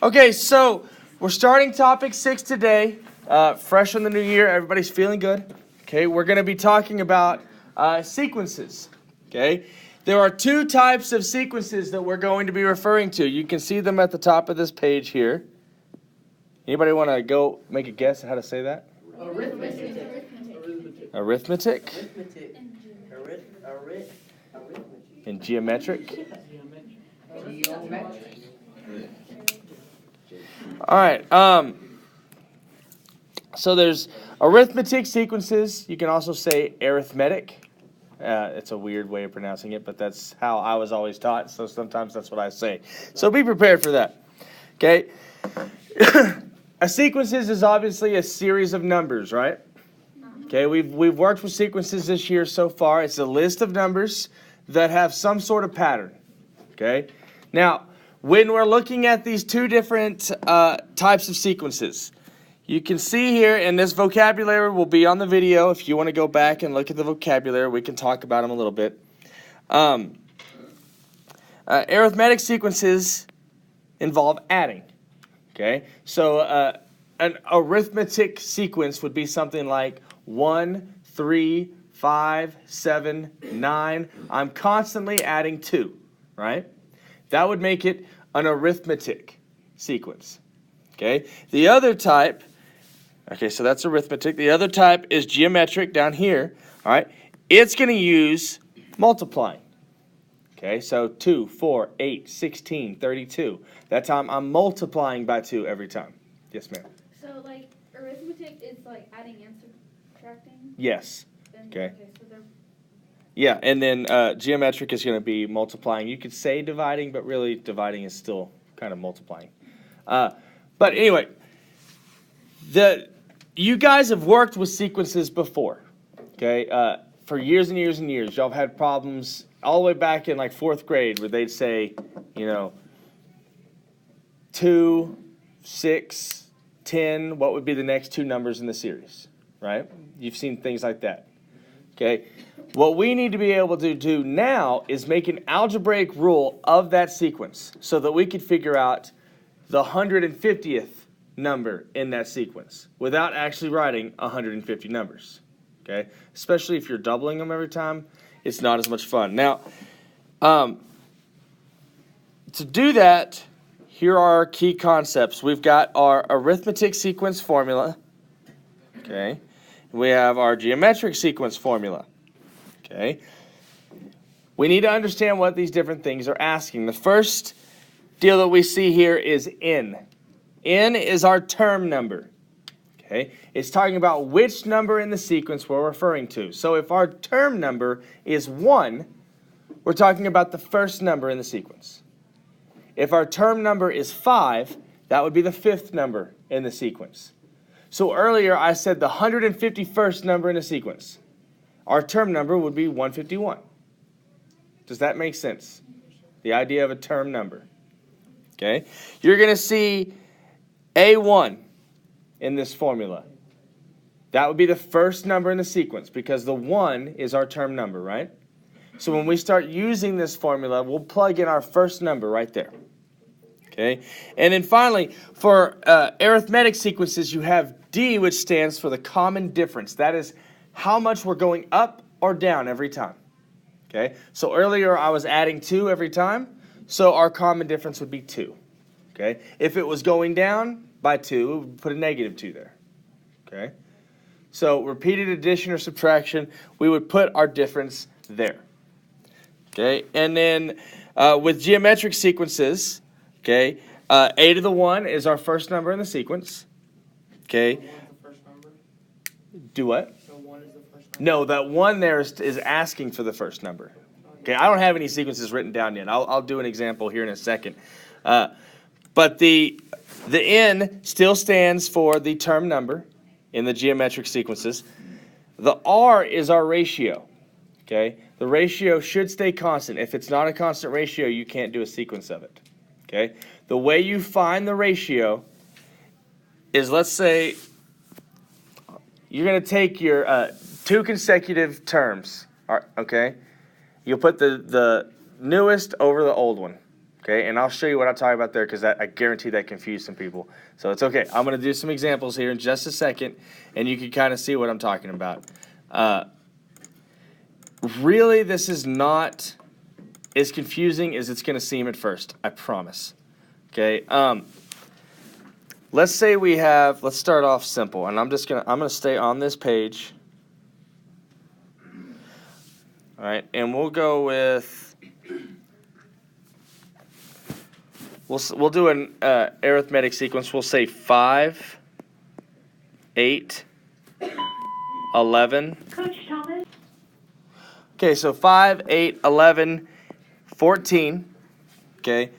Okay, so we're starting topic 6 today. Fresh in the new year, everybody's feeling good. Okay, we're going to be talking about sequences. Okay, there are two types of sequences that we're going to be referring to. You can see them at the top of this page here. Anybody want to go make a guess at how to say that? Arithmetic. Arithmetic. Arithmetic. And geometric. Geometric. All right. So there's arithmetic sequences. You can also say arithmetic. It's a weird way of pronouncing it, but that's how I was always taught. So sometimes that's what I say. So be prepared for that. Okay. A sequences is obviously a series of numbers, right? Okay. We've worked with sequences this year so far. It's a list of numbers that have some sort of pattern. Okay. Now, when we're looking at these two different types of sequences, you can see here, and this vocabulary will be on the video. If you want to go back and look at the vocabulary, we can talk about them a little bit. Arithmetic sequences involve adding. Okay, so an arithmetic sequence would be something like 1, 3, 5, 7, 9. I'm constantly adding 2, right? That would make it an arithmetic sequence. Okay, the other type, okay, so that's arithmetic. The other type is geometric down here. All right, it's going to use multiplying. Okay, so 2, 4, 8, 16, 32. That time I'm multiplying by 2 every time. Yes, ma'am. So, like, arithmetic is like adding and subtracting? Yes. Then, Okay. So they're... Yeah, and then geometric is going to be multiplying. You could say dividing, but really dividing is still kind of multiplying. But anyway, you guys have worked with sequences before, okay? For years and years and years. Y'all have had problems all the way back in like 4th grade where they'd say, 2, 6, 10, what would be the next two numbers in the series, right? You've seen things like that, okay? What we need to be able to do now is make an algebraic rule of that sequence so that we could figure out the 150th number in that sequence without actually writing 150 numbers, okay? Especially if you're doubling them every time, it's not as much fun. Now, to do that, here are our key concepts. We've got our arithmetic sequence formula, okay? We have our geometric sequence formula. Okay. We need to understand what these different things are asking. The first deal that we see here is n. N is our term number. Okay. It's talking about which number in the sequence we're referring to. So if our term number is 1, we're talking about the first number in the sequence. If our term number is 5, that would be the 5th number in the sequence. So earlier I said the 151st number in the sequence. Our term number would be 151. Does that make sense? The idea of a term number. Okay? You're going to see A1 in this formula. That would be the first number in the sequence because the 1 is our term number, right? So when we start using this formula, we'll plug in our first number right there. Okay? And then finally, for arithmetic sequences, you have D, which stands for the common difference. That is how much we're going up or down every time. Okay? So earlier I was adding 2 every time, so our common difference would be 2. Okay? If it was going down by 2, we would put a negative 2 there. Okay? So repeated addition or subtraction, we would put our difference there. Okay? And then with geometric sequences, okay, a to the 1 is our first number in the sequence. Okay? Do what? No, that 1 there is asking for the first number. Okay, I don't have any sequences written down yet. I'll do an example here in a second. But the n still stands for the term number in the geometric sequences. The r is our ratio. Okay, the ratio should stay constant. If it's not a constant ratio, you can't do a sequence of it. Okay, the way you find the ratio is, let's say you're going to take your 2 consecutive terms, okay? You'll put the newest over the old one, Okay, and I'll show you what I'm talking about there because I guarantee that confused some people. So it's okay. I'm going to do some examples here in just a second, and you can kind of see what I'm talking about. Really, this is not as confusing as it's going to seem at first. I promise. Okay. Let's say we have. Let's start off simple, and I'm gonna stay on this page. All right, and we'll go with. We'll do an arithmetic sequence. We'll say 5, 8, 11. Coach Thomas. Okay, so 5, 8, 11, 14. Okay.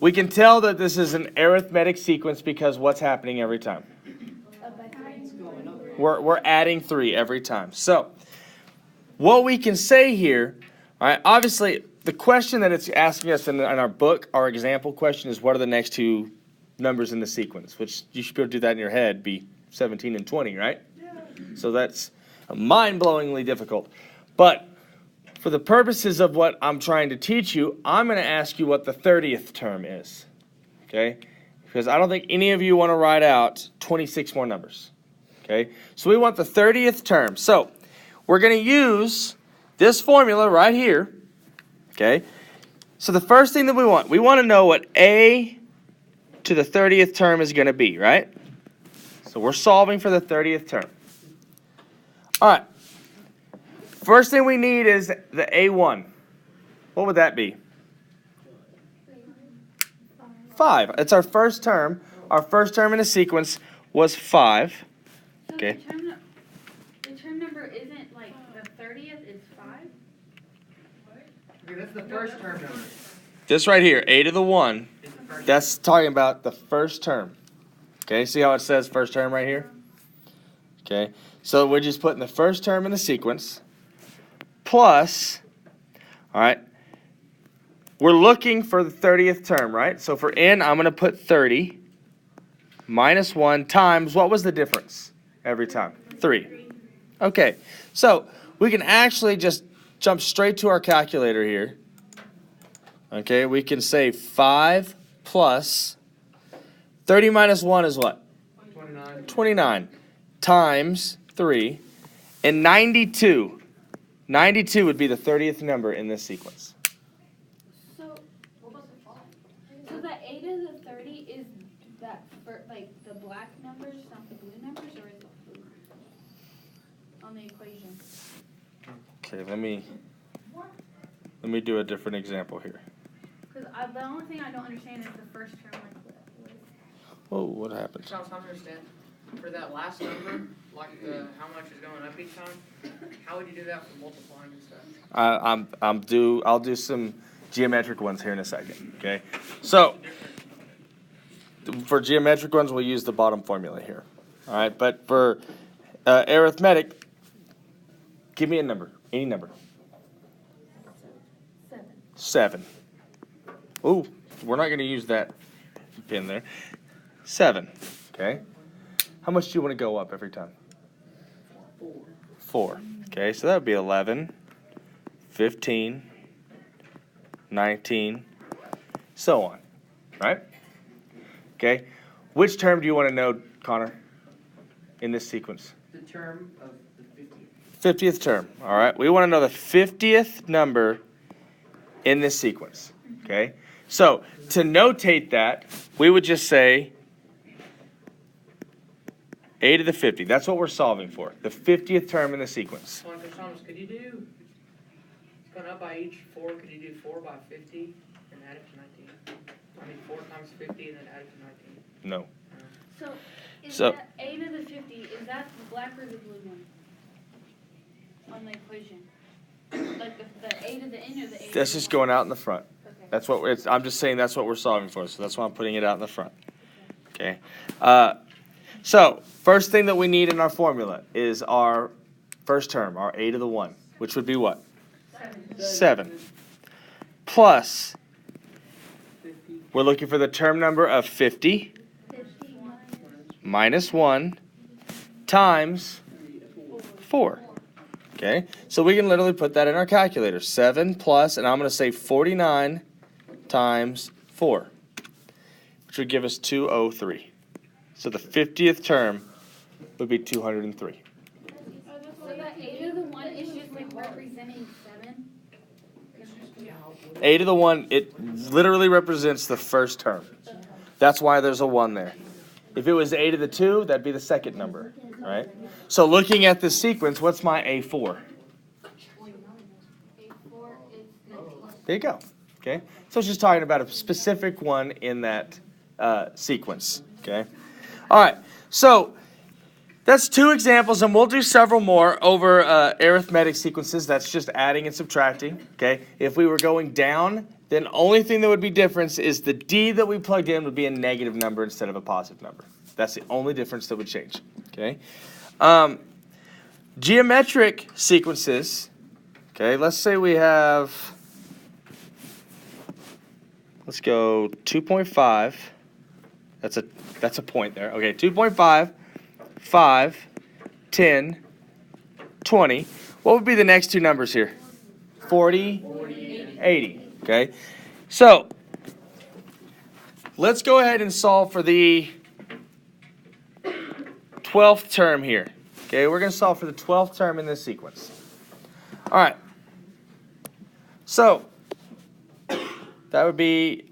We can tell that this is an arithmetic sequence because what's happening every time? We're adding 3 every time. So what we can say here, all right, obviously the question that it's asking us in our book, our example question is what are the next 2 numbers in the sequence, which you should be able to do that in your head, be 17 and 20, right? Yeah. So that's mind-blowingly difficult. But for the purposes of what I'm trying to teach you, I'm going to ask you what the 30th term is, okay? Because I don't think any of you want to write out 26 more numbers, okay? So we want the 30th term. So we're going to use this formula right here, okay? So the first thing that we want to know what a to the 30th term is going to be, right? So we're solving for the 30th term. All right. First thing we need is the a1. What would that be? 5. It's our first term. Our first term in the sequence was 5. So Okay. the term number isn't like the 30th, it's 5? Okay, that's the first term number. This right here, a to the 1, Is the first that's talking about the first term. Okay, see how it says first term right here? Okay, so we're just putting the first term in the sequence plus, all right, we're looking for the 30th term, right? So for n, I'm going to put 30 minus 1 times, what was the difference every time? 3. Okay, so we can actually just jump straight to our calculator here. Okay, we can say 5 plus 30 minus 1 is what? 29. 29 times 3, and 92. 92 would be the 30th number in this sequence. So, so the a to the 30 is that for like the black numbers, not the blue numbers, or is it blue on the equation? Okay, let me do a different example here. Because the only thing I don't understand is the first term. Like, Oh, what happened? Charles, help me understand. For that last number, like the how much is going up each time, how would you do that for multiplying and stuff? I'll do some geometric ones here in a second. Okay, so for geometric ones, we'll use the bottom formula here. All right, but for arithmetic, give me a number, any number. 7. Ooh, we're not going to use that pin there. 7. Okay. How much do you want to go up every time? 4. Okay, so that would be 11, 15, 19, so on. Right? Okay. Which term do you want to know, Connor, in this sequence? The term of the 50th. 50th term. All right. We want to know the 50th number in this sequence. Okay. So to notate that, we would just say a to the 50. That's what we're solving for. The 50th term in the sequence. Well, Coach Thomas, could you do, it's going up by each 4, could you do 4 by 50 and add it to 19? I mean 4 times 50 and then add it to 19? No. so is So- that a to the 50? Is that the black or the blue one on the equation? Like the a to the n or the a? To That's the just one? going out in the front. Okay. That's what I'm just saying that's what we're solving for. So that's why I'm putting it out in the front. Okay. So first thing that we need in our formula is our first term, our a to the 1, which would be what? 7. Plus, we're looking for the term number of 50 minus 1 times 4. Okay, so we can literally put that in our calculator. 7 plus, and I'm going to say 49 times 4, which would give us 203. So the 50th term would be 203. So that 8 to the 1 is just like representing 7? 8 to the 1, it literally represents the first term. That's why there's a 1 there. If it was 8 to the 2, that'd be the second number, right? So looking at this sequence, what's my A4? A4 is 19. There you go. Okay, so it's just talking about a specific one in that sequence. Okay, all right. So that's 2 examples, and we'll do several more over arithmetic sequences. That's just adding and subtracting. Okay, if we were going down, then only thing that would be different is the d that we plugged in would be a negative number instead of a positive number. That's the only difference that would change. Okay, geometric sequences. Okay, let's say we have. Let's go 2.5. That's a point there. Okay, 2.5, 5, 10, 20. What would be the next 2 numbers here? 40, 80. Okay, so let's go ahead and solve for the 12th term here. Okay, we're going to solve for the 12th term in this sequence. All right, so that would be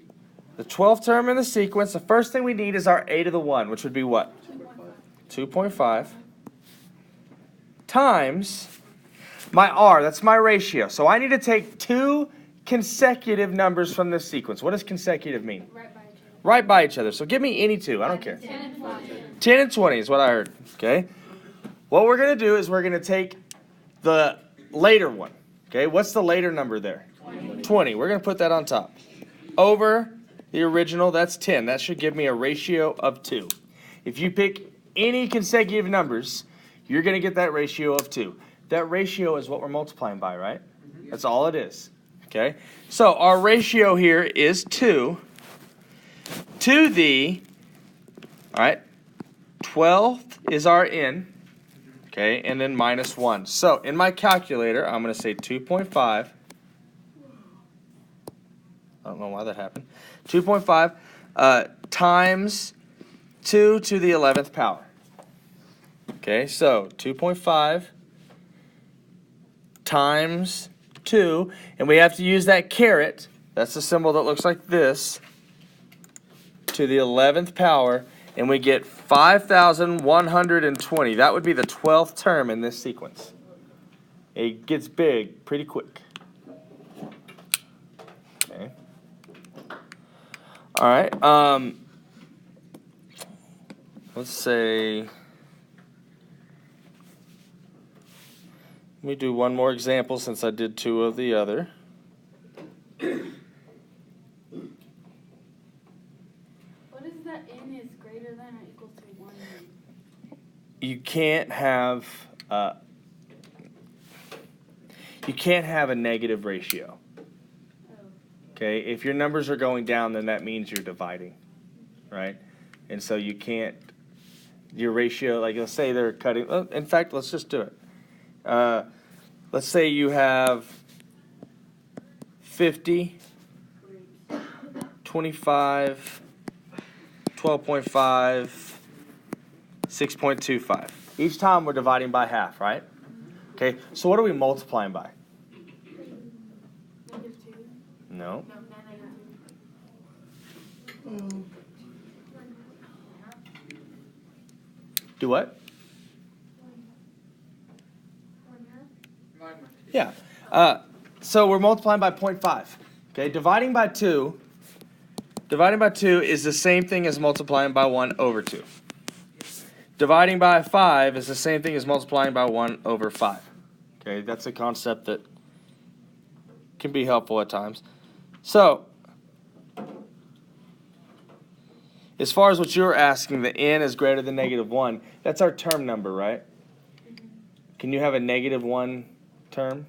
the 12th term in the sequence. The first thing we need is our a to the 1, which would be what? 2.5 times my r. That's my ratio. So I need to take 2 consecutive numbers from this sequence. What does consecutive mean? Right by each other. Right by each other. So give me any 2. I don't care. 10 and 20. 10 and 20 is what I heard. Okay. What we're going to do is we're going to take the later one. Okay. What's the later number there? 20. We're going to put that on top. Over the original, that's 10. That should give me a ratio of 2. If you pick any consecutive numbers, you're going to get that ratio of 2. That ratio is what we're multiplying by, right? That's all it is. Okay? So our ratio here is 2 to the, all right, 12th is our n, okay, and then minus 1. So in my calculator, I'm going to say 2.5. I don't know why that happened. 2.5 times 2 to the 11th power. Okay, so 2.5 times 2, and we have to use that caret. That's the symbol that looks like this, to the 11th power, and we get 5,120. That would be the 12th term in this sequence. It gets big pretty quick. Okay. All right. Let's say, let me do one more example since I did 2 of the other. What is that n is greater than or equal to 1? You can't have a negative ratio. Okay, if your numbers are going down, then that means you're dividing, right? And so you can't, your ratio, like let's say they're cutting, in fact, let's just do it. Let's say you have 50, 25, 12.5, 6.25. Each time we're dividing by half, right? Okay, so what are we multiplying by? -2? No. No, -2. Do what? Yeah. So we're multiplying by 0.5. Okay, dividing by 2 is the same thing as multiplying by 1 over 2. Dividing by 5 is the same thing as multiplying by 1 over 5. Okay, that's a concept that can be helpful at times. So, as far as what you're asking, the n is greater than -1. That's our term number, right? Can you have a -1 term?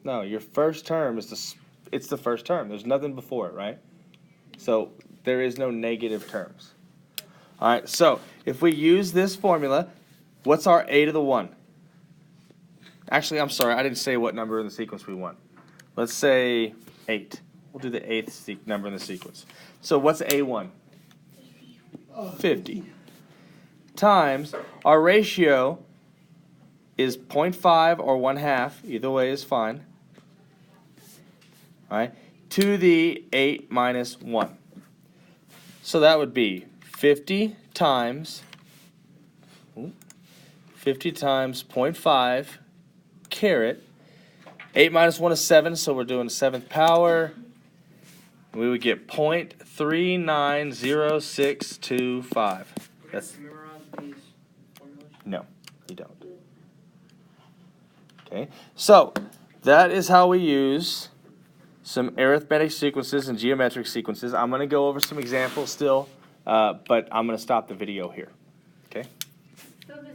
No, your first term is it's the first term. There's nothing before it, right? So there is no negative terms. All right, so if we use this formula, what's our a to the 1? Actually, I'm sorry, I didn't say what number in the sequence we want. Let's say 8. We'll do the 8th number in the sequence. So what's A1? 50. Times, our ratio is 0.5 or 1/2. Either way is fine. All right, to the 8 minus 1. So that would be 50 times 0.5 caret 8 minus 1 is 7, so we're doing 7th power. We would get 0.390625. That's Memorize these formulas. no, you don't. Okay, so that is how we use some arithmetic sequences and geometric sequences. I'm going to go over some examples still, but I'm going to stop the video here. Okay. So the